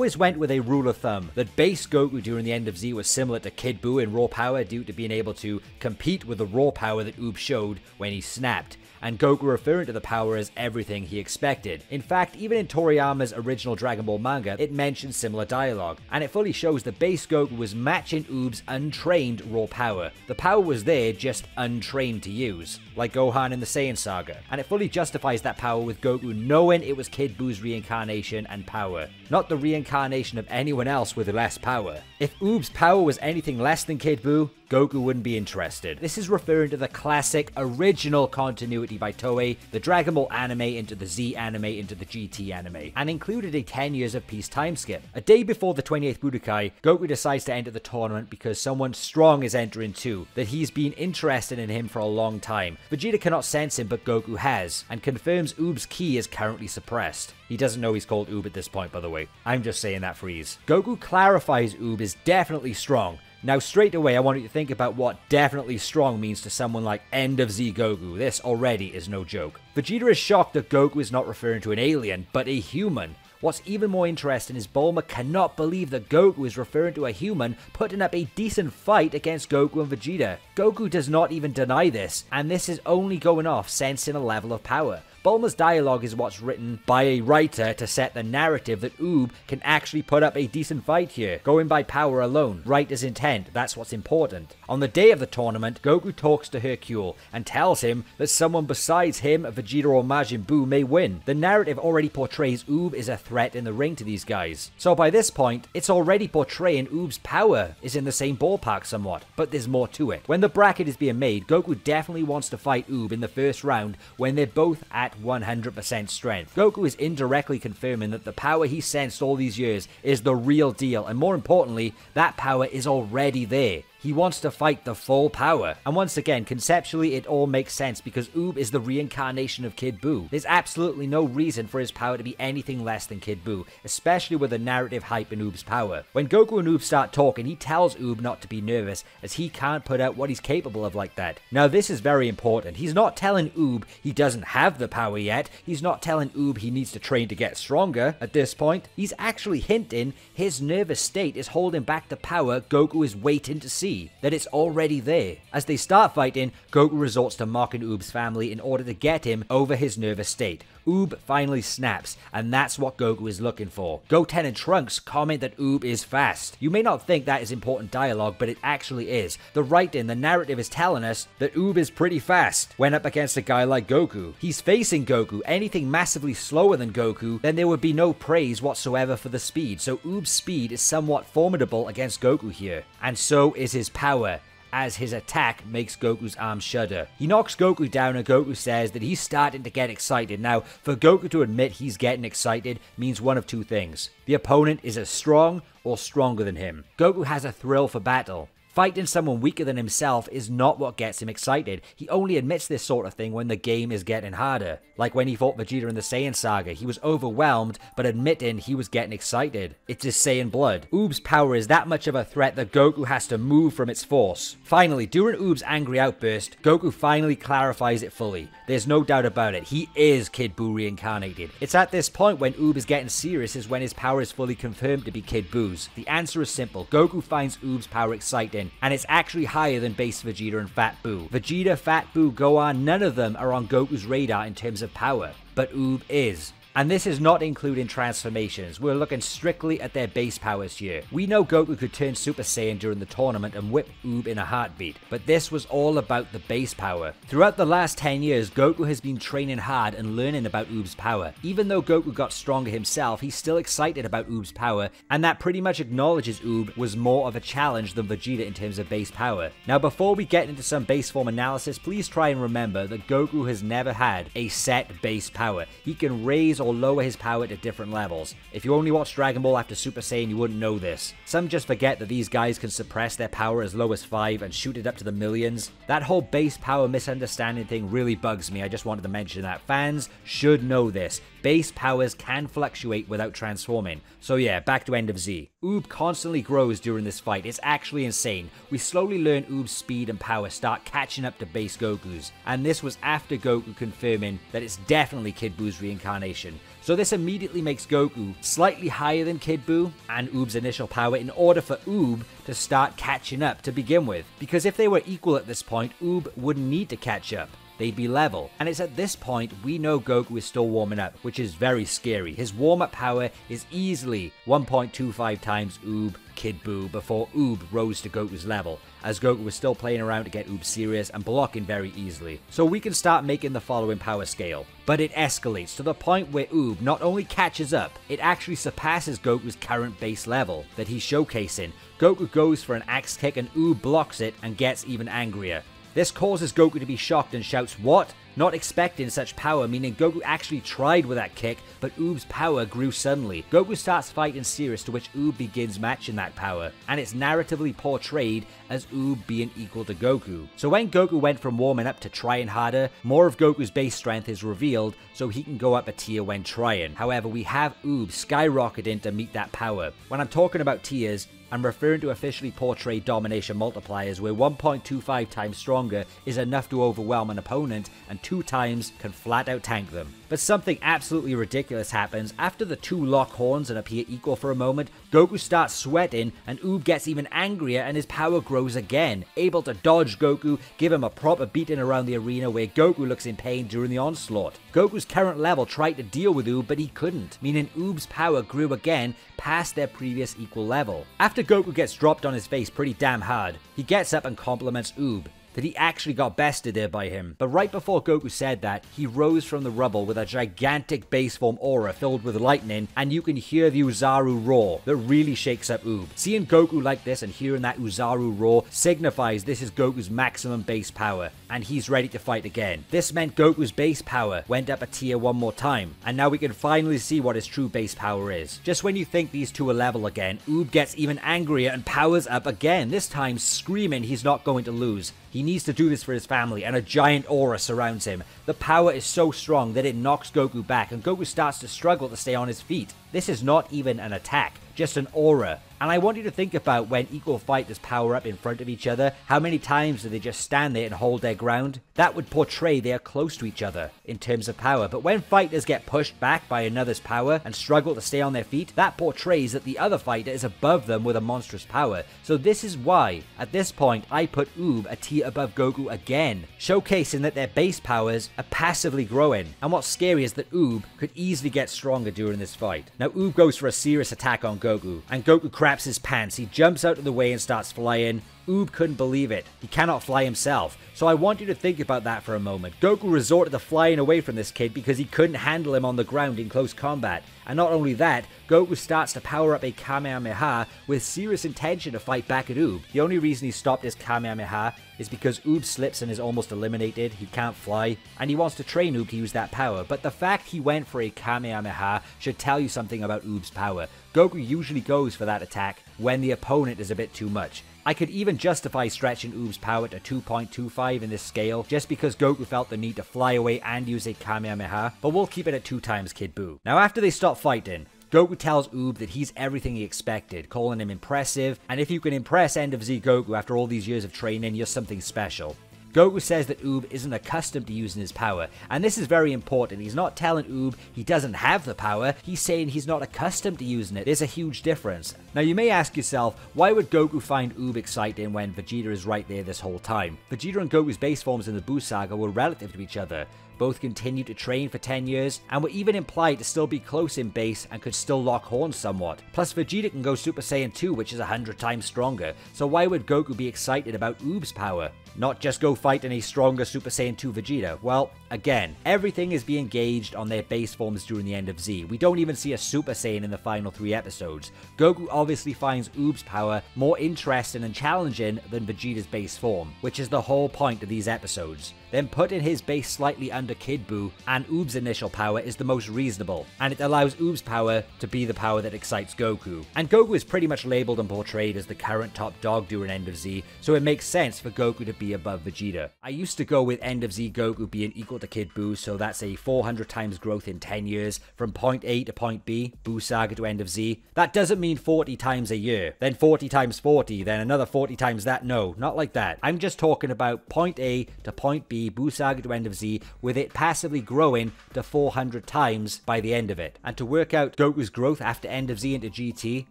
always went with a rule of thumb that base Goku during the end of Z was similar to Kid Buu in raw power due to being able to compete with the raw power that Uub showed when he snapped, and Goku referring to the power as everything he expected. In fact, even in Toriyama's original Dragon Ball manga, it mentions similar dialogue, and it fully shows that base Goku was matching Uub's untrained raw power. The power was there, just untrained to use, like Gohan in the Saiyan saga, and it fully justifies that power with Goku knowing it was Kid Buu's reincarnation and power, not the reincarnation of anyone else with less power. If Uub's power was anything less than Kid Buu, Goku wouldn't be interested. This is referring to the classic original continuity by Toei, the Dragon Ball anime into the Z anime into the GT anime, and included a 10 years of peace time skip. A day before the 28th Budokai, Goku decides to enter the tournament because someone strong is entering too, that he's been interested in him for a long time. Vegeta cannot sense him, but Goku has, and confirms Uub's ki is currently suppressed. He doesn't know he's called Uub at this point, by the way. I'm just saying that for ease. Goku clarifies Uub is definitely strong. Now straight away I want you to think about what definitely strong means to someone like End of Z Goku. This already is no joke. Vegeta is shocked that Goku is not referring to an alien, but a human. What's even more interesting is Bulma cannot believe that Goku is referring to a human putting up a decent fight against Goku and Vegeta. Goku does not even deny this, and this is only going off sensing a level of power. Bulma's dialogue is what's written by a writer to set the narrative that Uub can actually put up a decent fight here, going by power alone. Writer's intent, that's what's important. On the day of the tournament, Goku talks to Hercule and tells him that someone besides him, Vegeta or Majin Buu, may win. The narrative already portrays Uub as a threat in the ring to these guys. So by this point, it's already portraying Uub's power is in the same ballpark somewhat, but there's more to it. When the bracket is being made, Goku definitely wants to fight Uub in the first round when they're both at 100% strength. Goku is indirectly confirming that the power he sensed all these years is the real deal, and more importantly, that power is already there. He wants to fight the full power. And once again, conceptually, it all makes sense because Uub is the reincarnation of Kid Buu. There's absolutely no reason for his power to be anything less than Kid Buu, especially with the narrative hype in Uub's power. When Goku and Uub start talking, he tells Uub not to be nervous, as he can't put out what he's capable of like that. Now, this is very important. He's not telling Uub he doesn't have the power yet. He's not telling Uub he needs to train to get stronger at this point. He's actually hinting his nervous state is holding back the power Goku is waiting to see. That it's already there. As they start fighting, Goku resorts to mocking Uub's family in order to get him over his nervous state. Uub finally snaps, and that's what Goku is looking for. Goten and Trunks comment that Uub is fast. You may not think that is important dialogue, but it actually is. The writing, the narrative is telling us that Uub is pretty fast when up against a guy like Goku. He's facing Goku. Anything massively slower than Goku, then there would be no praise whatsoever for the speed. So Uub's speed is somewhat formidable against Goku here. And so is his power, as his attack makes Goku's arms shudder. He knocks Goku down and Goku says that he's starting to get excited. Now, for Goku to admit he's getting excited means one of two things. The opponent is as strong or stronger than him. Goku has a thrill for battle. Fighting someone weaker than himself is not what gets him excited. He only admits this sort of thing when the game is getting harder. Like when he fought Vegeta in the Saiyan saga, he was overwhelmed, but admitting he was getting excited. It's his Saiyan blood. Uub's power is that much of a threat that Goku has to move from its force. Finally, during Uub's angry outburst, Goku finally clarifies it fully. There's no doubt about it, he is Kid Buu reincarnated. It's at this point when Uub is getting serious is when his power is fully confirmed to be Kid Buu's. The answer is simple. Goku finds Uub's power exciting, and it's actually higher than base Vegeta and Fat Buu. Vegeta, Fat Buu, Gohan, none of them are on Goku's radar in terms of power, but Uub is. And this is not including transformations. We're looking strictly at their base powers here. We know Goku could turn Super Saiyan during the tournament and whip Uub in a heartbeat, but this was all about the base power. Throughout the last 10 years, Goku has been training hard and learning about Uub's power. Even though Goku got stronger himself, he's still excited about Uub's power, and that pretty much acknowledges Uub was more of a challenge than Vegeta in terms of base power. Now, before we get into some base form analysis, please try and remember that Goku has never had a set base power. He can raise or lower his power to different levels. If you only watch Dragon Ball after Super Saiyan, you wouldn't know this. Some just forget that these guys can suppress their power as low as 5 and shoot it up to the millions. That whole base power misunderstanding thing really bugs me. I just wanted to mention that. Fans should know this. Base powers can fluctuate without transforming. So yeah, back to End of Z. Uub constantly grows during this fight. It's actually insane. We slowly learn Uub's speed and power start catching up to base Goku's. And this was after Goku confirming that it's definitely Kid Buu's reincarnation. So this immediately makes Goku slightly higher than Kid Buu and Uub's initial power in order for Uub to start catching up to begin with. Because if they were equal at this point, Uub wouldn't need to catch up. They'd be level. And it's at this point we know Goku is still warming up, which is very scary. His warm-up power is easily 1.25 times Uub, Kid Buu before Uub rose to Goku's level, as Goku was still playing around to get Uub serious and blocking very easily. So we can start making the following power scale. But it escalates to the point where Uub not only catches up, it actually surpasses Goku's current base level that he's showcasing. Goku goes for an axe kick and Uub blocks it and gets even angrier. This causes Goku to be shocked and shouts, "What?" Not expecting such power, meaning Goku actually tried with that kick, but Uub's power grew suddenly. Goku starts fighting serious, to which Uub begins matching that power, and it's narratively portrayed as Uub being equal to Goku. So when Goku went from warming up to trying harder, more of Goku's base strength is revealed, so he can go up a tier when trying. However, we have Uub skyrocketing to meet that power. When I'm talking about tiers, I'm referring to officially portrayed domination multipliers where 1.25 times stronger is enough to overwhelm an opponent and 2 times can flat out tank them. But something absolutely ridiculous happens. After the 2 lock horns and appear equal for a moment, Goku starts sweating and Uub gets even angrier and his power grows again, able to dodge Goku, give him a proper beating around the arena where Goku looks in pain during the onslaught. Goku's current level tried to deal with Uub, but he couldn't, meaning Uub's power grew again past their previous equal level. After Goku gets dropped on his face pretty damn hard, he gets up and compliments Uub that he actually got bested there by him. But right before Goku said that, he rose from the rubble with a gigantic base form aura filled with lightning, and you can hear the Uzaru roar that really shakes up Uub. Seeing Goku like this and hearing that Uzaru roar signifies this is Goku's maximum base power, and he's ready to fight again. This meant Goku's base power went up a tier one more time, and now we can finally see what his true base power is. Just when you think these two are level again, Uub gets even angrier and powers up again, this time screaming he's not going to lose. He needs to do this for his family, and a giant aura surrounds him. The power is so strong that it knocks Goku back, and Goku starts to struggle to stay on his feet. This is not even an attack, just an aura. And I want you to think about when equal fighters power up in front of each other, how many times do they just stand there and hold their ground? That would portray they are close to each other in terms of power. But when fighters get pushed back by another's power and struggle to stay on their feet, that portrays that the other fighter is above them with a monstrous power. So this is why, at this point, I put Uub a tier above Goku again, showcasing that their base powers are passively growing. And what's scary is that Uub could easily get stronger during this fight. Now Uub goes for a serious attack on Goku, and Goku craps his pants. He jumps out of the way and starts flying. Uub couldn't believe it. He cannot fly himself. So I want you to think about that for a moment. Goku resorted to flying away from this kid because he couldn't handle him on the ground in close combat. And not only that, Goku starts to power up a Kamehameha with serious intention to fight back at Uub. The only reason he stopped his Kamehameha is because Uub slips and is almost eliminated. He can't fly, and he wants to train Uub to use that power. But the fact he went for a Kamehameha should tell you something about Uub's power. Goku usually goes for that attack when the opponent is a bit too much. I could even justify stretching Uub's power to 2.25 in this scale, just because Goku felt the need to fly away and use a Kamehameha, but we'll keep it at 2 times Kid Buu. Now after they stop fighting, Goku tells Uub that he's everything he expected, calling him impressive, and if you can impress End of Z Goku after all these years of training, you're something special. Goku says that Uub isn't accustomed to using his power, and this is very important. He's not telling Uub he doesn't have the power, he's saying he's not accustomed to using it. There's a huge difference. Now you may ask yourself, why would Goku find Uub exciting when Vegeta is right there this whole time? Vegeta and Goku's base forms in the Buu saga were relative to each other. Both continued to train for 10 years, and were even implied to still be close in base and could still lock horns somewhat. Plus Vegeta can go Super Saiyan 2, which is 100 times stronger, so why would Goku be excited about Uub's power? Not just go fight in a stronger Super Saiyan 2 Vegeta. Well, again, everything is being gauged on their base forms during the End of Z. We don't even see a Super Saiyan in the final 3 episodes. Goku obviously finds Uub's power more interesting and challenging than Vegeta's base form, which is the whole point of these episodes. Then putting his base slightly under Kid Buu and Uub's initial power is the most reasonable, and it allows Uub's power to be the power that excites Goku. And Goku is pretty much labeled and portrayed as the current top dog during End of Z, so it makes sense for Goku to be above Vegeta. I used to go with End of Z Goku being equal to Kid Buu, so that's a 400 times growth in 10 years from point A to point B, Buu Saga to End of Z. That doesn't mean 40 times a year, then 40 times 40, then another 40 times that. No, not like that. I'm just talking about point A to point B GT, Buu Saga to End of Z, with it passively growing to 400 times by the end of it. And to work out Goku's growth after End of Z into GT,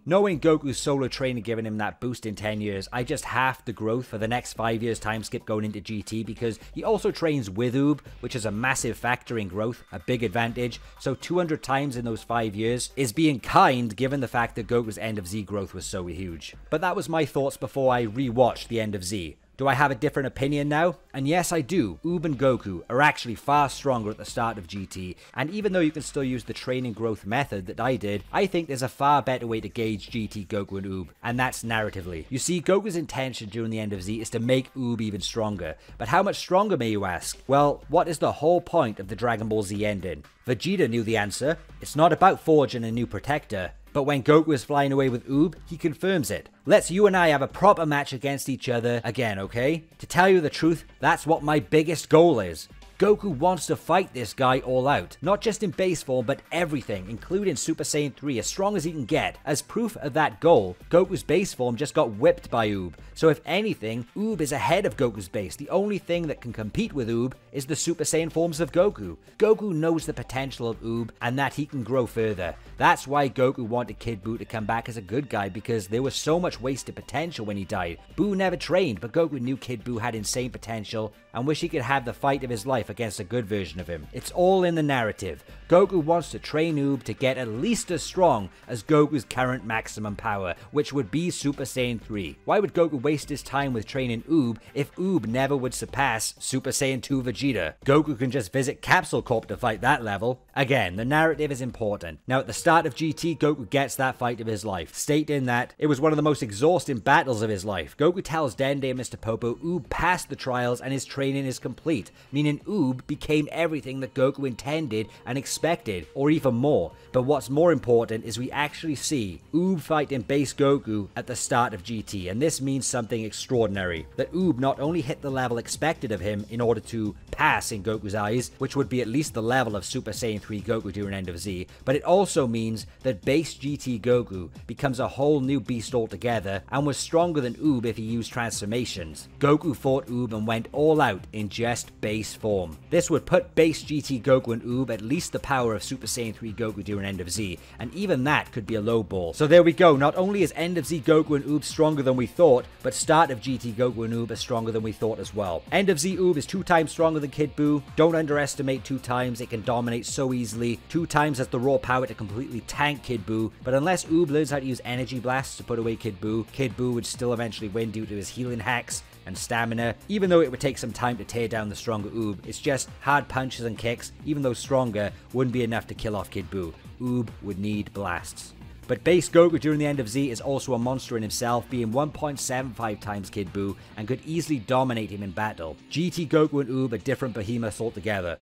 knowing Goku's solo training giving him that boost in 10 years, I just halved the growth for the next 5 years time skip going into GT, because he also trains with Uub, which is a massive factor in growth, a big advantage. So 200 times in those 5 years is being kind given the fact that Goku's End of Z growth was so huge. But that was my thoughts before I rewatched the End of Z. Do I have a different opinion now? And yes, I do. Uub and Goku are actually far stronger at the start of GT, and even though you can still use the training growth method that I did, I think there's a far better way to gauge GT, Goku, and Uub, and that's narratively. You see, Goku's intention during the End of Z is to make Uub even stronger. But how much stronger, may you ask? Well, what is the whole point of the Dragon Ball Z ending? Vegeta knew the answer. It's not about forging a new protector. But when Goku is flying away with Uub, he confirms it. Let's you and I have a proper match against each other again, okay? To tell you the truth, that's what my biggest goal is. Goku wants to fight this guy all out, not just in base form, but everything, including Super Saiyan 3, as strong as he can get. As proof of that goal, Goku's base form just got whipped by Uub. So if anything, Uub is ahead of Goku's base. The only thing that can compete with Uub is the Super Saiyan forms of Goku. Goku knows the potential of Uub and that he can grow further. That's why Goku wanted Kid Buu to come back as a good guy, because there was so much wasted potential when he died. Buu never trained, but Goku knew Kid Buu had insane potential and wish he could have the fight of his life against a good version of him. It's all in the narrative. Goku wants to train Uub to get at least as strong as Goku's current maximum power, which would be Super Saiyan 3. Why would Goku waste his time with training Uub if Uub never would surpass Super Saiyan 2 Vegeta? Goku can just visit Capsule Corp to fight that level. Again, the narrative is important. Now at the start of GT, Goku gets that fight of his life, stating that it was one of the most exhausting battles of his life. Goku tells Dende and Mr. Popo Uub passed the trials and his training is complete, meaning Uub became everything that Goku intended and expected, or even more. But what's more important is we actually see Uub fighting base Goku at the start of GT, and this means something extraordinary. That Uub not only hit the level expected of him in order to pass in Goku's eyes, which would be at least the level of Super Saiyan 3 Goku during End of Z, but it also means that base GT Goku becomes a whole new beast altogether and was stronger than Uub if he used transformations. Goku fought Uub and went all out in just base form. This would put base GT Goku and Uub at least the power of Super Saiyan 3 Goku during End of Z, and even that could be a low ball. So there we go, not only is End of Z Goku and Uub stronger than we thought, but start of GT Goku and Uub is stronger than we thought as well. End of Z Uub is 2 times stronger than Kid Buu. Don't underestimate 2 times, it can dominate so easily. 2 times has the raw power to completely tank Kid Buu, but unless Uub learns how to use energy blasts to put away Kid Buu would still eventually win due to his healing hacks and stamina. Even though it would take some time to tear down the stronger Uub, it's just hard punches and kicks, even though stronger, wouldn't be enough to kill off Kid Buu. Uub would need blasts. But base Goku during the End of Z is also a monster in himself, being 1.75 times Kid Buu and could easily dominate him in battle. GT Goku and Uub are different behemoths altogether.